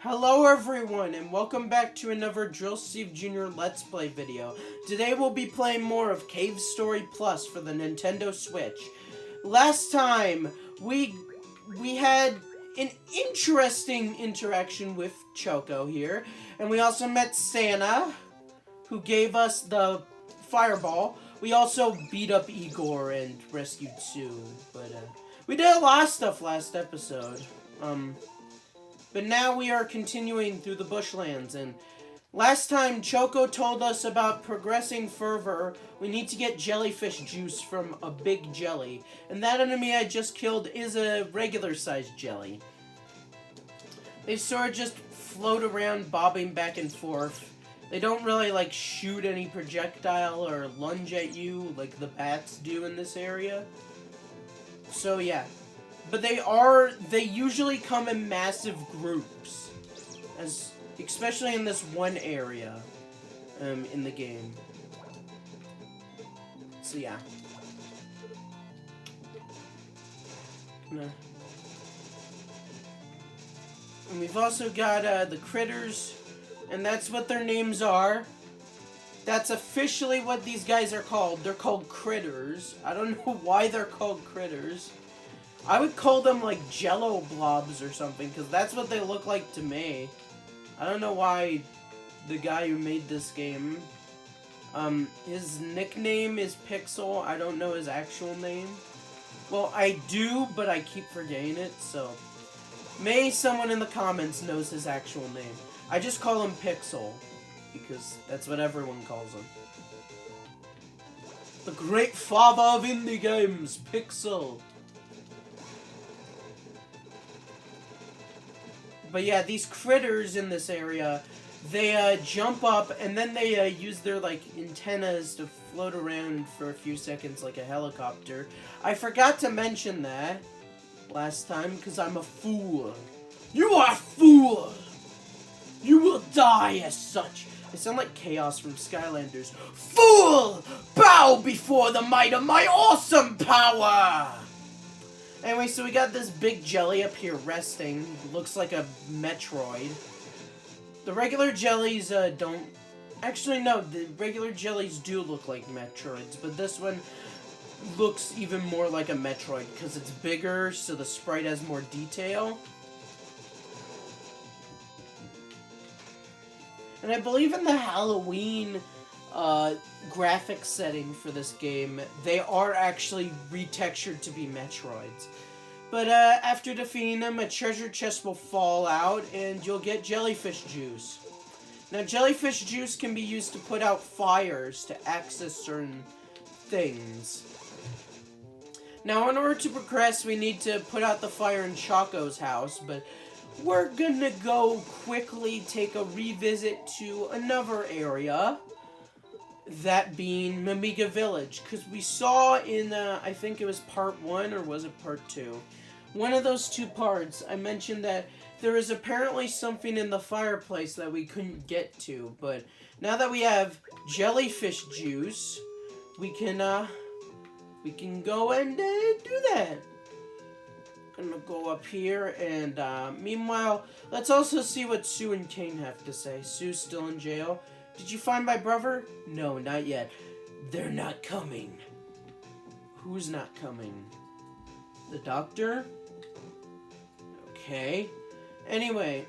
Hello everyone, and welcome back to another Drill Steve Jr. Let's Play video. Today we'll be playing more of Cave Story Plus for the Nintendo Switch. Last time, we had an interesting interaction with Choco here, and we also met Santa, who gave us the fireball. We also beat up Igor and rescued Sue, but we did a lot of stuff last episode. But now we are continuing through the bushlands, and last time Choco told us about progressing further. We need to get jellyfish juice from a big jelly, and that enemy I just killed is a regular-sized jelly. They sort of just float around, bobbing back and forth. They don't really, like, shoot any projectile or lunge at you like the bats do in this area. So, yeah. But they usually come in massive groups, especially in this one area, in the game. So yeah. And we've also got, the critters, and that's what their names are. That's officially what these guys are called. They're called critters. I don't know why they're called critters. I would call them, like, jello blobs or something, because that's what they look like to me. I don't know why the guy who made this game, his nickname is Pixel. I don't know his actual name. Well, I do, but I keep forgetting it, so maybe someone in the comments knows his actual name. I just call him Pixel, because that's what everyone calls him. The great father of indie games, Pixel. But yeah, these critters in this area, they jump up and then they use their, like, antennas to float around for a few seconds like a helicopter. I forgot to mention that last time because I'm a fool. You are a fool! You will die as such. I sound like Chaos from Skylanders. Fool! Bow before the might of my awesome power! Anyway, so we got this big jelly up here resting. Looks like a Metroid. The regular jellies don't... Actually, no, the regular jellies do look like Metroids, but this one looks even more like a Metroid because it's bigger, so the sprite has more detail. And I believe in the Halloween graphics setting for this game, they are actually retextured to be Metroids. But after defeating them, a treasure chest will fall out and you'll get jellyfish juice. Now, jellyfish juice can be used to put out fires to access certain things. Now, in order to progress, we need to put out the fire in Choco's house, but we're gonna go quickly take a revisit to another area. That being Amiga Village, because we saw in, I think it was part 1, or was it part 2? One of those two parts, I mentioned that there is apparently something in the fireplace that we couldn't get to, but now that we have jellyfish juice, we can go and do that. Gonna go up here, and, meanwhile, let's also see what Sue and Kane have to say. Sue's still in jail. Did you find my brother? No, not yet. They're not coming. Who's not coming? The doctor? Okay. Anyway,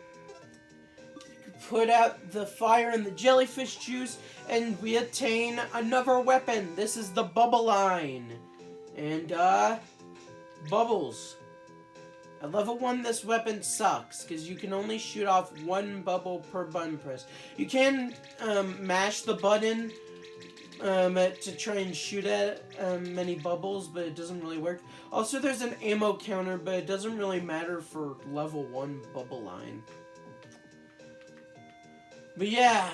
put out the fire in the jellyfish juice, and we attain another weapon. This is the bubble line. And, bubbles. At level 1, this weapon sucks, because you can only shoot off one bubble per button press. You can mash the button to try and shoot at many bubbles, but it doesn't really work. Also, there's an ammo counter, but it doesn't really matter for level 1 bubble line. But yeah.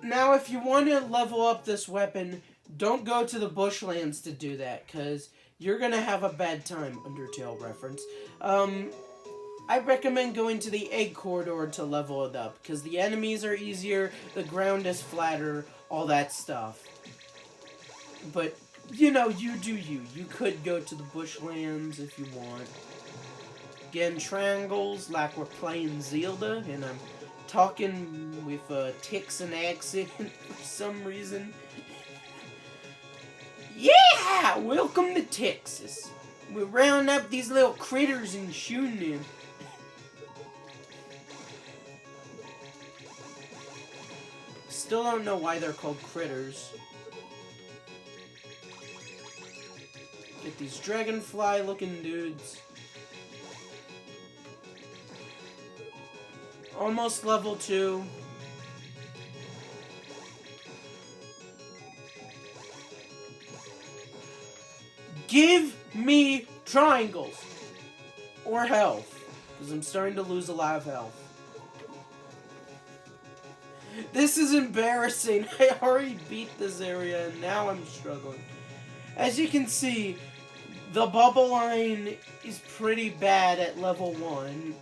Now, if you want to level up this weapon, don't go to the bushlands to do that, because you're gonna have a bad time, Undertale reference. I recommend going to the egg corridor to level it up, because the enemies are easier, the ground is flatter, all that stuff. But, you know, you do you. You could go to the bushlands if you want. Again, triangles like we're playing Zelda, and I'm talking with a Texan accent for some reason. Yeah! Welcome to Texas. We're rounding up these little critters and shooting them. Still don't know why they're called critters. Get these dragonfly looking dudes. Almost level 2. Give me triangles. Or health. Because I'm starting to lose a lot of health. This is embarrassing. I already beat this area and now I'm struggling. As you can see, the bubble line is pretty bad at level 1.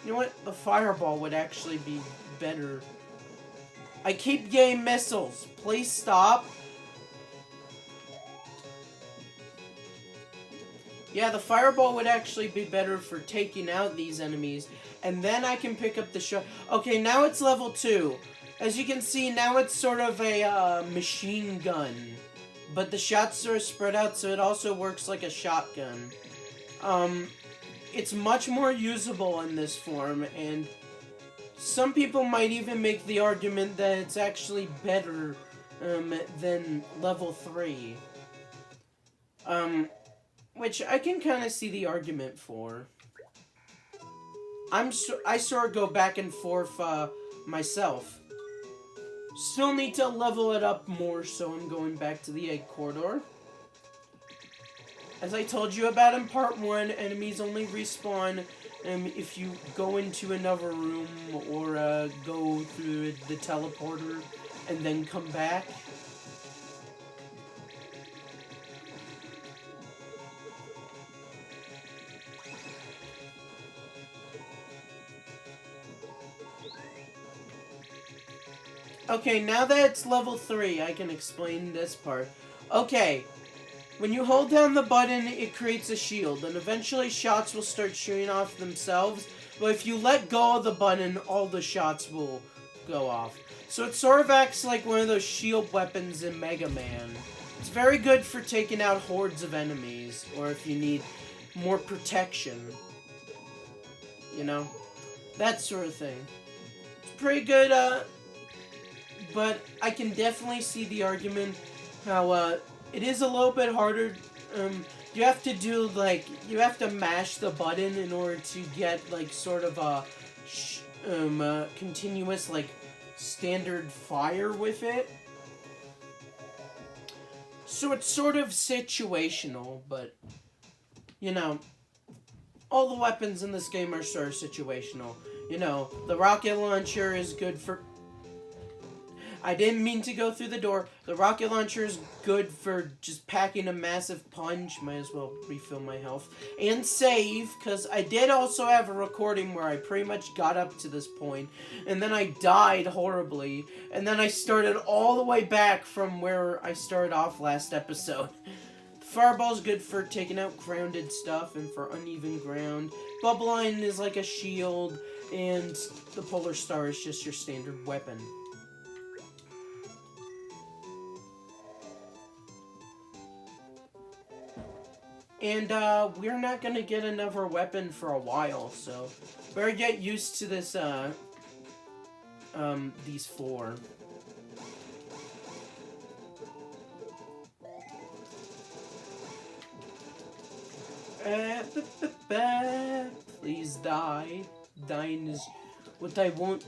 You know what? The fireball would actually be better. I keep getting missiles. Please stop. Yeah, the fireball would actually be better for taking out these enemies. And then I can pick up the shot. Okay, now it's level 2. As you can see, now it's sort of a machine gun. But the shots are spread out, so it also works like a shotgun. It's much more usable in this form, and some people might even make the argument that it's actually better than level 3. Which I can kind of see the argument for. I sort of go back and forth myself. Still need to level it up more, so I'm going back to the egg corridor. As I told you about in part 1, enemies only respawn if you go into another room or go through the teleporter and then come back. Okay, now that it's level 3, I can explain this part. Okay, when you hold down the button, it creates a shield, and eventually shots will start shooting off themselves, but if you let go of the button, all the shots will go off. So it sort of acts like one of those shield weapons in Mega Man. It's very good for taking out hordes of enemies, or if you need more protection. You know? That sort of thing. It's pretty good, but I can definitely see the argument how, it is a little bit harder. You have to do, like, you have to mash the button in order to get, like, sort of a, continuous, like, standard fire with it. So it's sort of situational, but, you know, all the weapons in this game are sort of situational. You know, the rocket launcher is good for... I didn't mean to go through the door. The rocket launcher is good for just packing a massive punch. Might as well refill my health. And save, because I did also have a recording where I pretty much got up to this point, and then I died horribly, and then I started all the way back from where I started off last episode. The fireball is good for taking out grounded stuff and for uneven ground. Bubble line is like a shield, and the polar star is just your standard weapon. And, we're not gonna get another weapon for a while, so better get used to this, these 4. Please die. Dying is what I want.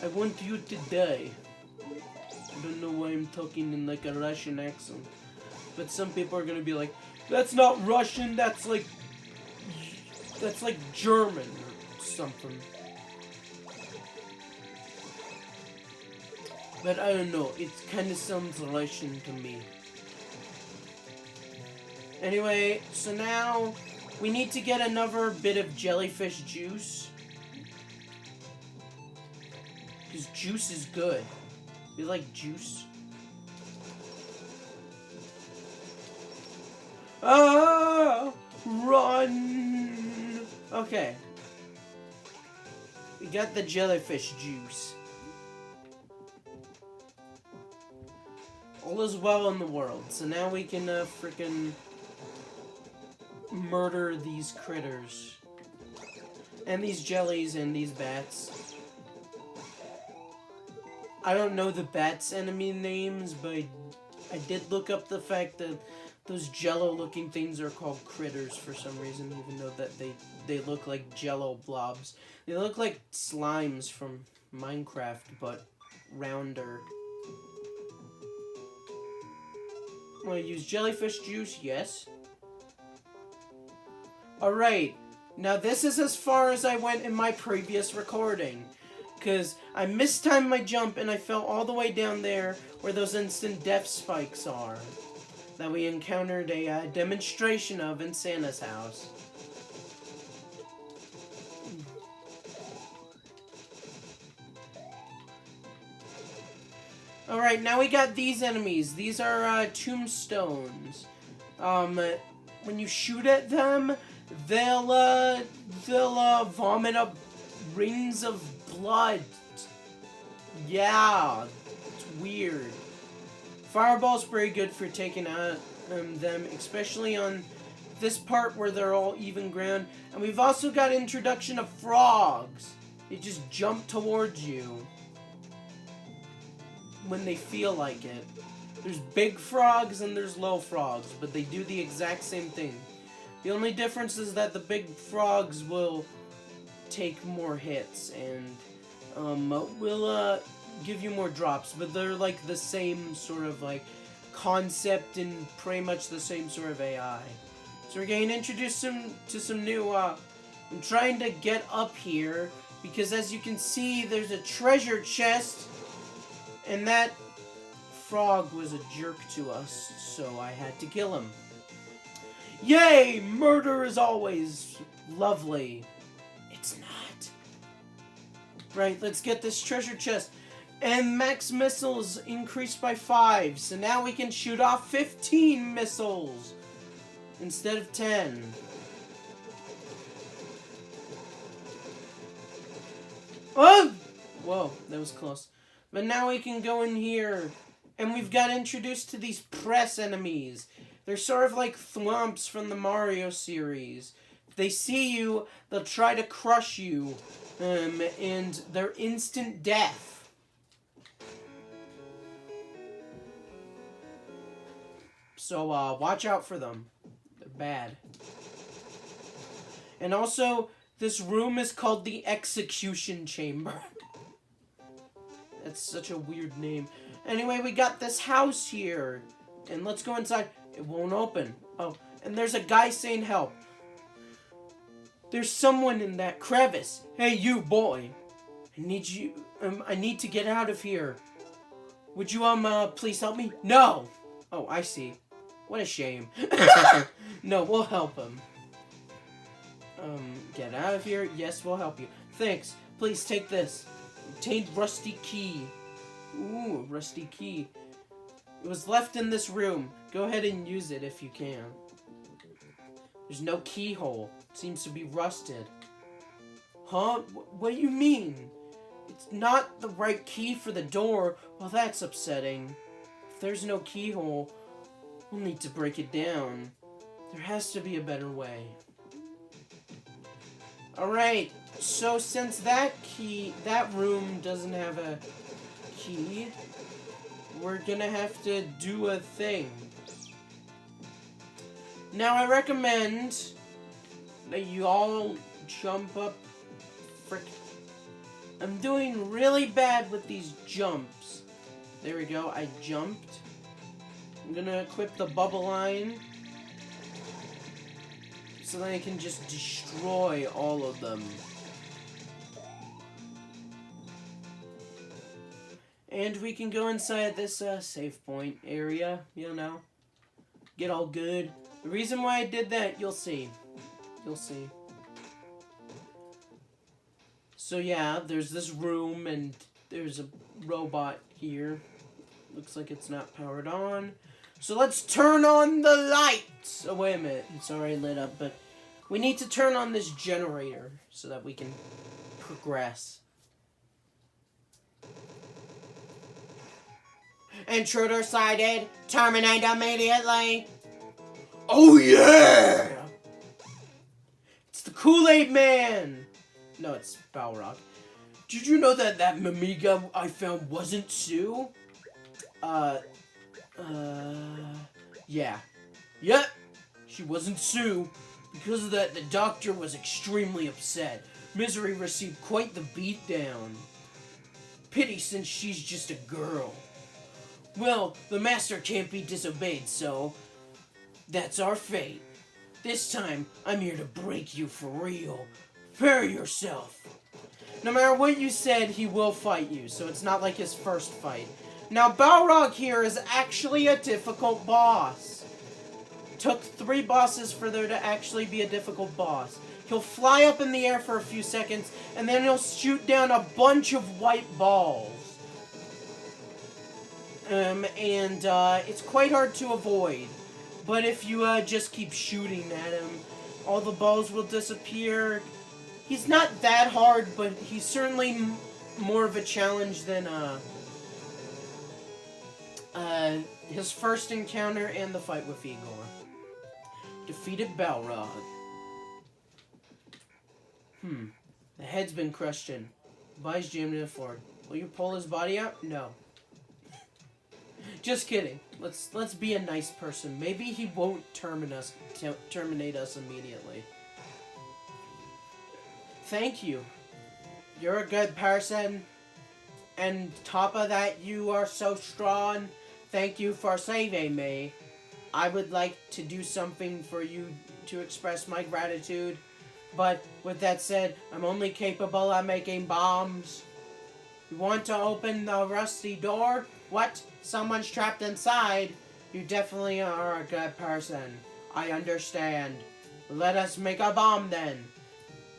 I want you to die. I don't know why I'm talking in, like, a Russian accent. But some people are gonna be like, that's not Russian, that's like German or something. But I don't know, it kind of sounds Russian to me. Anyway, so now we need to get another bit of jellyfish juice. Because juice is good. You like juice? Ah! Run! Okay. We got the jellyfish juice. All is well in the world. So now we can frickin' murder these critters. And these jellies and these bats. I don't know the bats' enemy names, but I did look up the fact that those jello-looking things are called critters for some reason, even though that they look like jello blobs. They look like slimes from Minecraft, but rounder. Want to use jellyfish juice? Yes. Alright, now this is as far as I went in my previous recording. Because I mistimed my jump and I fell all the way down there where those instant death spikes are. That we encountered a demonstration of in Santa's house. Alright, now we got these enemies. These are Tombstones. When you shoot at them, they'll vomit up rings of blood. Yeah, it's weird. Fireball's very good for taking out them, especially on this part where they're all even ground. And we've also got introduction of frogs. They just jump towards you when they feel like it. There's big frogs and there's low frogs, but they do the exact same thing. The only difference is that the big frogs will take more hits and will give you more drops, but they're like the same sort of like concept and pretty much the same sort of AI. So we're getting introduced to some new I'm trying to get up here because as you can see there's a treasure chest and that frog was a jerk to us, so I had to kill him. Yay! Murder is always lovely. It's not. Right, let's get this treasure chest. And max missiles increased by 5. So now we can shoot off 15 missiles instead of 10. Oh! Whoa, that was close. But now we can go in here. And we've got introduced to these press enemies. They're sort of like thwomps from the Mario series. If they see you, they'll try to crush you. And they're instant death. So, watch out for them. They're bad. And also, this room is called the Execution Chamber. That's such a weird name. Anyway, we got this house here. And let's go inside. It won't open. Oh, and there's a guy saying help. There's someone in that crevice. Hey, you boy. I need to get out of here. Would you, please help me? No! Oh, I see. What a shame. No, we'll help him. Get out of here. Yes, we'll help you. Thanks. Please take this. Obtained rusty key. Ooh, rusty key. It was left in this room. Go ahead and use it if you can. There's no keyhole. It seems to be rusted. Huh? What do you mean? It's not the right key for the door. Well, that's upsetting. If there's no keyhole, we'll need to break it down. There has to be a better way. Alright, so since that room doesn't have a key, we're gonna have to do a thing. Now I recommend that you all jump up. Frick. I'm doing really bad with these jumps. There we go, I jumped. I'm gonna equip the bubble line so that I can just destroy all of them. And we can go inside this save point area, you know, get all good. The reason why I did that, you'll see. You'll see. So yeah, there's this room and there's a robot here. Looks like it's not powered on. So let's turn on the lights! Oh, wait a minute. It's already lit up, but We need to turn on this generator so that we can progress. Intruder sighted. Terminate immediately. Oh yeah! It's the Kool-Aid Man! No, it's Balrog. Did you know that that Amiga I found wasn't Sue? Yeah. Yep, she wasn't Sue. Because of that, the doctor was extremely upset. Misery received quite the beatdown. Pity, since she's just a girl. Well, the master can't be disobeyed, so that's our fate. This time, I'm here to break you for real. Prepare yourself. No matter what you said, he will fight you, so it's not like his first fight. Now, Balrog here is actually a difficult boss. Took 3 bosses for there to actually be a difficult boss. He'll fly up in the air for a few seconds, and then he'll shoot down a bunch of white balls. It's quite hard to avoid. But if you just keep shooting at him, all the balls will disappear. He's not that hard, but he's certainly more of a challenge than his first encounter and the fight with Igor. Defeated Balrog. The head's been crushed in. Body's jammed in the floor. Will you pull his body out? No. Just kidding. Let's be a nice person. Maybe he won't terminate us immediately. Thank you. You're a good person. And top of that, you are so strong. Thank you for saving me. I would like to do something for you to express my gratitude. But with that said, I'm only capable of making bombs. You want to open the rusty door? What? Someone's trapped inside? You definitely are a good person. I understand. Let us make a bomb then.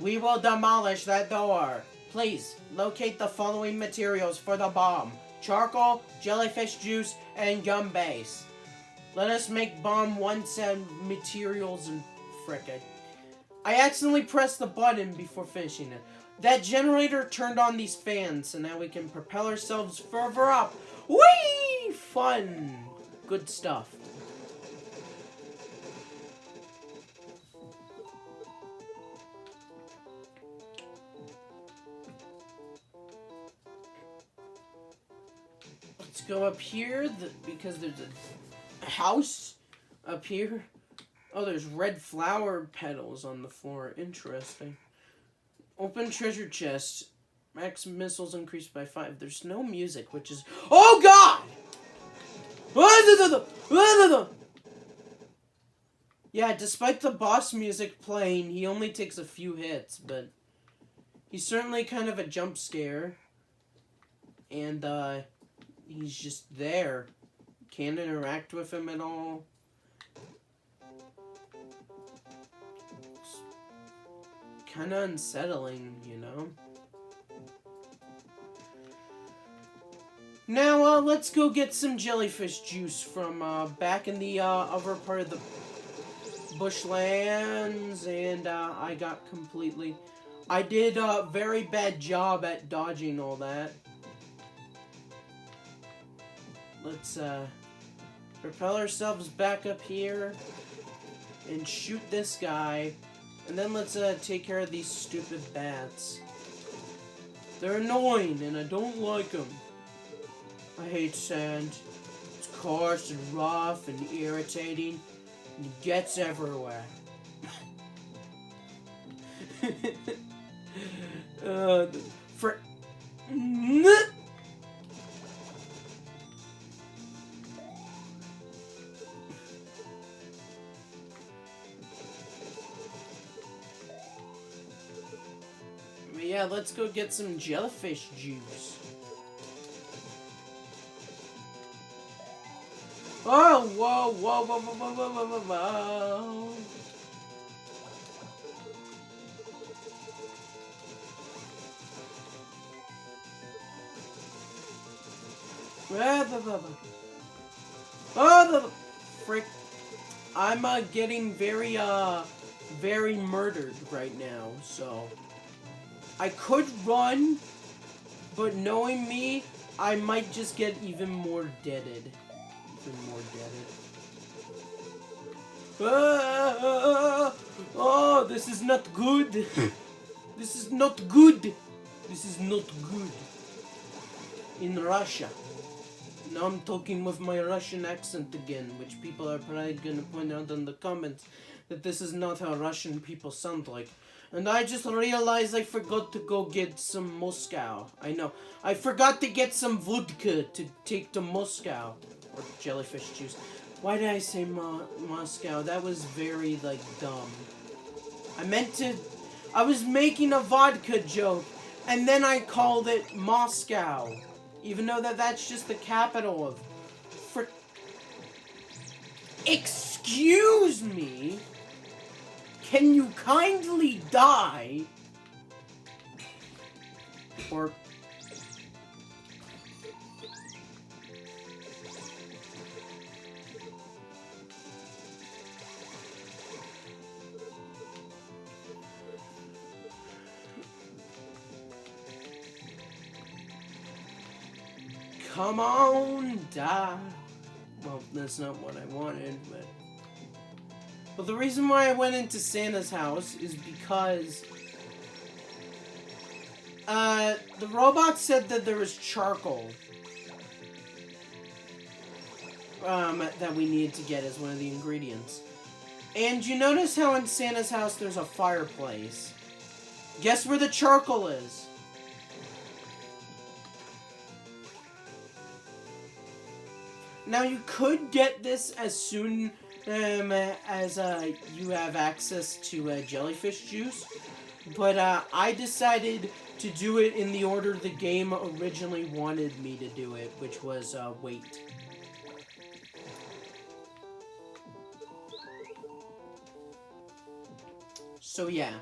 We will demolish that door. Please, locate the following materials for the bomb. Charcoal, jellyfish juice, and gum base. Let us make bomb once and materials and frickin'. I accidentally pressed the button before finishing it. That generator turned on these fans, so now we can propel ourselves further up. Whee! Fun. Good stuff. Let's go up here, because there's a house up here. Oh, there's red flower petals on the floor. Interesting. Open treasure chest. Max missiles increased by 5. There's no music, which is... Oh, God! Yeah, despite the boss music playing, he only takes a few hits, but... He's certainly kind of a jump scare. And, he's just there. Can't interact with him at all. Kind of unsettling, you know? Now, let's go get some jellyfish juice from, back in the, other part of the bushlands, and, I got completely... I did a very bad job at dodging all that. Let's, propel ourselves back up here, and shoot this guy, and then let's, take care of these stupid bats. They're annoying, and I don't like them. I hate sand. It's coarse and rough and irritating, and it gets everywhere. Yeah, let's go get some jellyfish juice. Oh, whoa, whoa, whoa, whoa, whoa, whoa, whoa, whoa. Oh, the frick. I'm, getting very very murdered right now, so I could run, but knowing me, I might just get even more deaded. Oh, this is not good. This is not good. This is not good. In Russia. Now I'm talking with my Russian accent again, which people are probably gonna point out in the comments that this is not how Russian people sound like. And I just realized I forgot to go get some Moscow. I know. I forgot to get some vodka to take to Moscow. Or jellyfish juice. Why did I say Moscow? That was very, like, dumb. I was making a vodka joke, and then I called it Moscow. Even though that's just the capital of... Excuse me? Can you kindly die? Or... Come on, die. Well, that's not what I wanted, but... Well, the reason why I went into Santa's house is because... the robot said that there was charcoal. That we needed to get as one of the ingredients. And you notice how in Santa's house there's a fireplace. Guess where the charcoal is? Now, you could get this as soon as you have access to jellyfish juice, but I decided to do it in the order the game originally wanted me to do it, which was wait. So, yeah.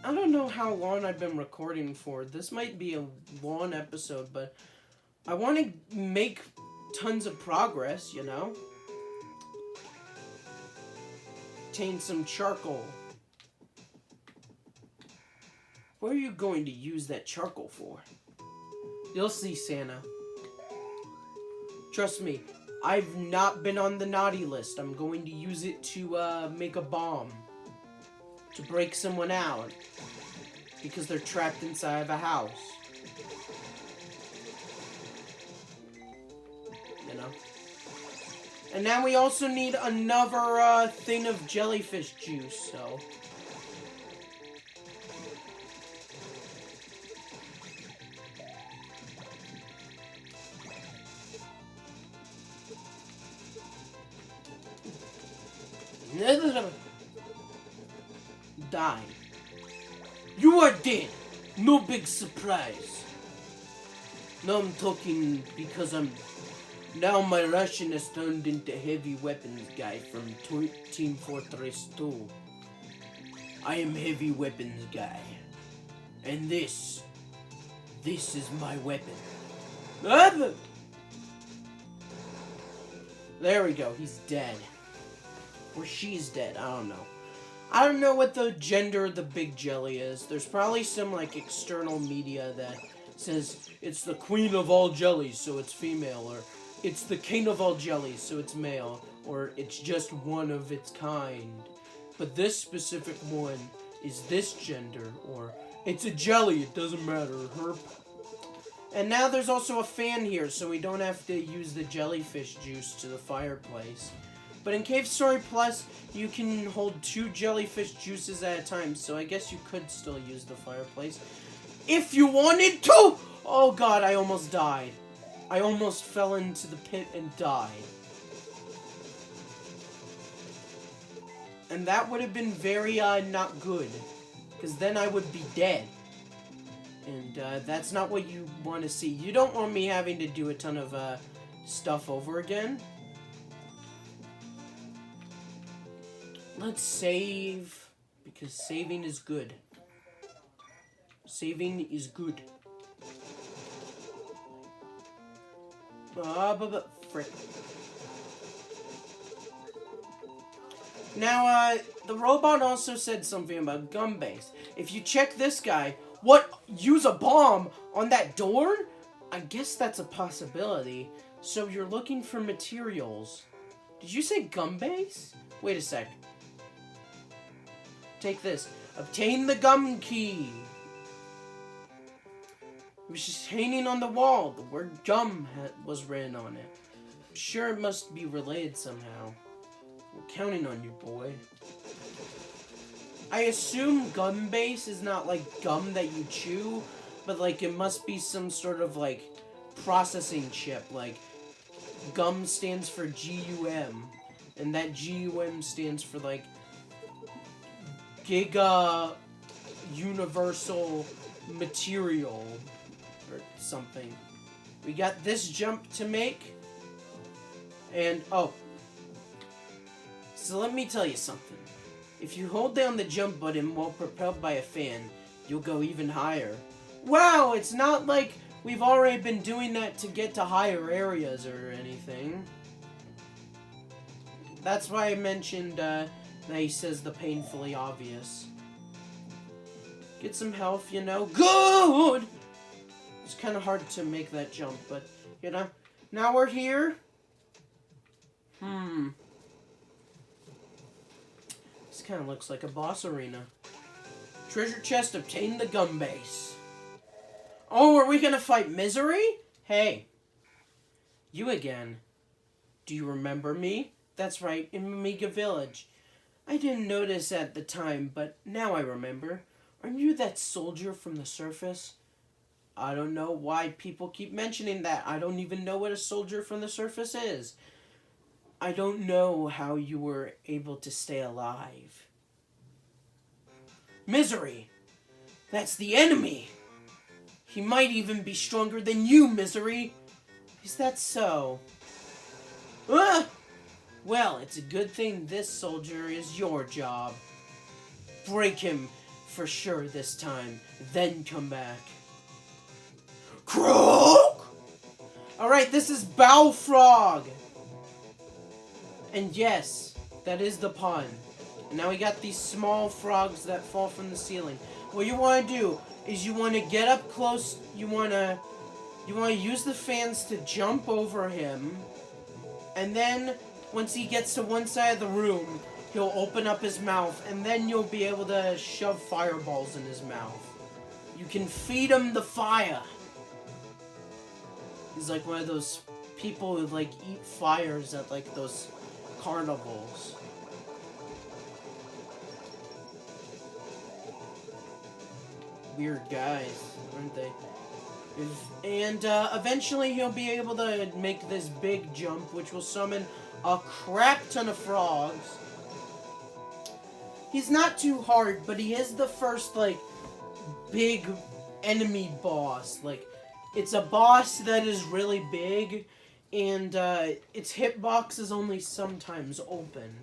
I don't know how long I've been recording for. This might be a long episode, but I want to make tons of progress, you know? Obtain some charcoal. What are you going to use that charcoal for? You'll see, Santa. Trust me, I've not been on the naughty list. I'm going to use it to make a bomb. To break someone out. Because they're trapped inside of a house. You know? And now we also need another thing of jellyfish juice, so... Die. You are dead. No big surprise. Now I'm talking because now my Russian has turned into heavy weapons guy from Team Fortress 2. I am heavy weapons guy. And this is my weapon. There we go, he's dead. Or she's dead, I don't know. I don't know what the gender of the big jelly is. There's probably some, like, external media that says it's the queen of all jellies, so it's female, or it's the king of all jellies, so it's male, or it's just one of its kind. But this specific one is this gender, or it's a jelly, it doesn't matter, herp. And now there's also a fan here, so we don't have to use the jellyfish juice to the fireplace. But in Cave Story Plus, you can hold 2 jellyfish juices at a time, so I guess you could still use the fireplace. If you wanted to! Oh god, I almost died. I almost fell into the pit and died. And that would have been very, not good. Because then I would be dead. And, that's not what you want to see. You don't want me having to do a ton of, stuff over again. Let's save, because saving is good. Saving is good. Frick. Now, the robot also said something about gum base. If you check this guy, what? Use a bomb on that door? I guess that's a possibility. So you're looking for materials. Did you say gum base? Wait a sec. Take this. Obtain the gum key. It was just hanging on the wall. The word gum was written on it. I'm sure it must be related somehow. We're counting on you, boy. I assume gum base is not like gum that you chew, but like it must be some sort of like processing chip. Like gum stands for GUM, and that GUM stands for like Giga Universal Material or something. We got this jump to make, and oh. So let me tell you something. If you hold down the jump button while propelled by a fan, you'll go even higher. Wow, it's not like we've already been doing that to get to higher areas or anything. That's why I mentioned that he says the painfully obvious. Get some health, you know. Good! It's kind of hard to make that jump, but, you know. Now we're here. This kind of looks like a boss arena. Treasure chest, obtain the gum base. Oh, are we gonna fight Misery? Hey. You again. Do you remember me? That's right, in Amiga Village. I didn't notice at the time, but now I remember. Aren't you that soldier from the surface? I don't know why people keep mentioning that. I don't even know what a soldier from the surface is. I don't know how you were able to stay alive. Misery! That's the enemy! He might even be stronger than you, Misery! Is that so? Ah! Well, it's a good thing this soldier is your job. Break him for sure this time, then come back. Croak! Alright, this is Balrog! And yes, that is the pun. And now we got these small frogs that fall from the ceiling. What you want to do is you want to get up close. You want to use the fans to jump over him. And then once he gets to one side of the room, he'll open up his mouth. And then you'll be able to shove fireballs in his mouth. You can feed him the fire. He's like one of those people who like eat fires at like those carnivals. Weird guys, aren't they? And eventually he'll be able to make this big jump, which will summon a crap ton of frogs. He's not too hard, but he is the first, like, big enemy boss. Like, it's a boss that is really big, and its hitbox is only sometimes open.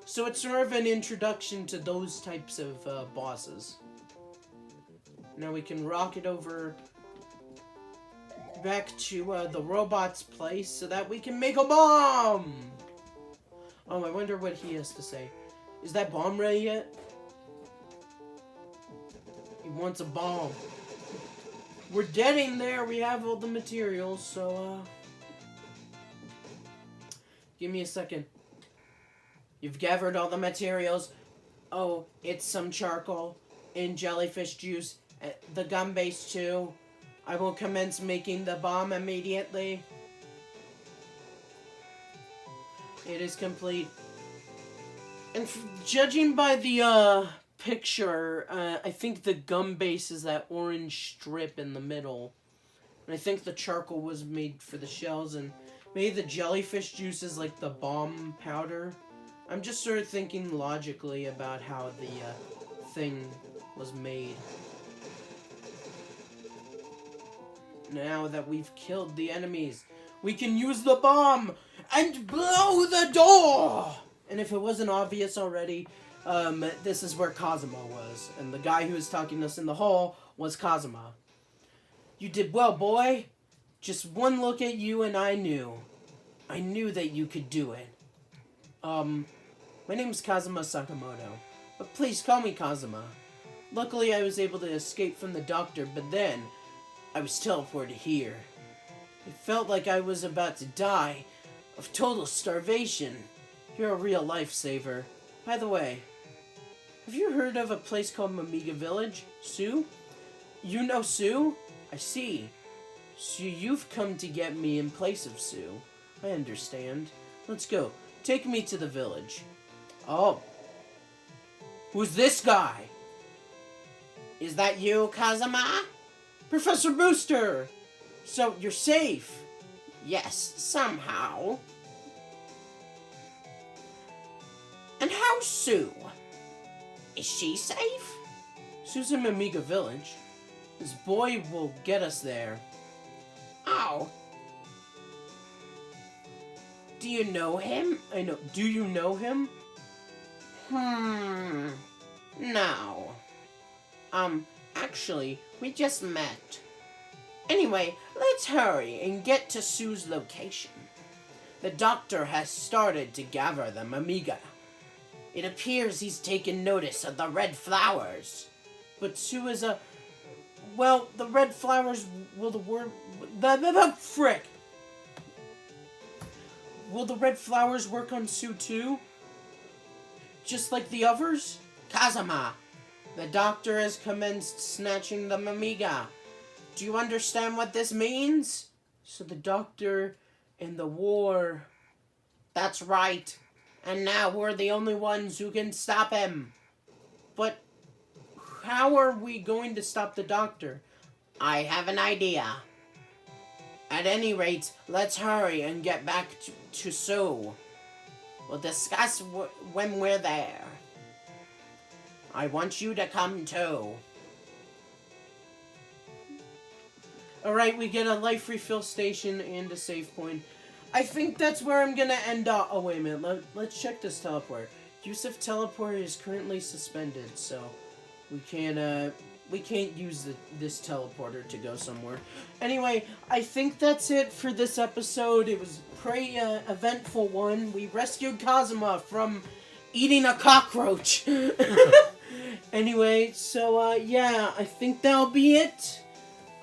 So it's sort of an introduction to those types of bosses. Now we can rocket over back to the robot's place so that we can make a bomb! Oh, I wonder what he has to say. Is that bomb ready yet? He wants a bomb. We're getting there. We have all the materials, so, give me a second. You've gathered all the materials. Oh, it's some charcoal and jellyfish juice. The gum base, too. I will commence making the bomb immediately. It is complete. And judging by the picture, I think the gum base is that orange strip in the middle. And I think the charcoal was made for the shells, and maybe the jellyfish juice is like the bomb powder. I'm just sort of thinking logically about how the thing was made. Now that we've killed the enemies, we can use the bomb and blow the door! And if it wasn't obvious already, this is where Kazuma was. And the guy who was talking to us in the hall was Kazuma. You did well, boy. Just one look at you and I knew. I knew that you could do it. My name's Kazuma Sakamoto, but please call me Kazuma. Luckily, I was able to escape from the doctor, but then I was teleported here. It felt like I was about to die of total starvation. You're a real lifesaver. By the way, have you heard of a place called Amiga Village? Sue? You know Sue? I see. So you've come to get me in place of Sue. I understand. Let's go. Take me to the village. Oh. Who's this guy? Is that you, Kazuma? Professor Booster! So, you're safe? Yes, somehow. And how's Sue? Is she safe? Sue's in Amiga Village. This boy will get us there. Oh. Do you know him? Do you know him? No. Actually, we just met. Anyway, let's hurry and get to Sue's location. The doctor has started to gather them Amiga. It appears he's taken notice of the red flowers. But Sue is a... Well, the red flowers will the word... The frick! Will the red flowers work on Sue too? Just like the others? Kazuma, the doctor has commenced snatching them Amiga. Do you understand what this means? So the doctor and the war... That's right. And now we're the only ones who can stop him. But how are we going to stop the doctor? I have an idea. At any rate, let's hurry and get back to Sue. We'll discuss when we're there. I want you to come too. Alright, we get a life refill station and a save point. I think that's where I'm gonna end up. Oh, wait a minute. Let's check this teleport. Use of teleport is currently suspended, so we can't use this teleporter to go somewhere. Anyway, I think that's it for this episode. It was a pretty eventful one. We rescued Kazuma from eating a cockroach. Anyway, so yeah, I think that'll be it.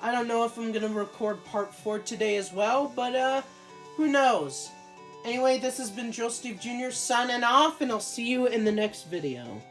I don't know if I'm gonna record part 4 today as well, but who knows? Anyway, this has been Joe Steve Jr. signing off, and I'll see you in the next video.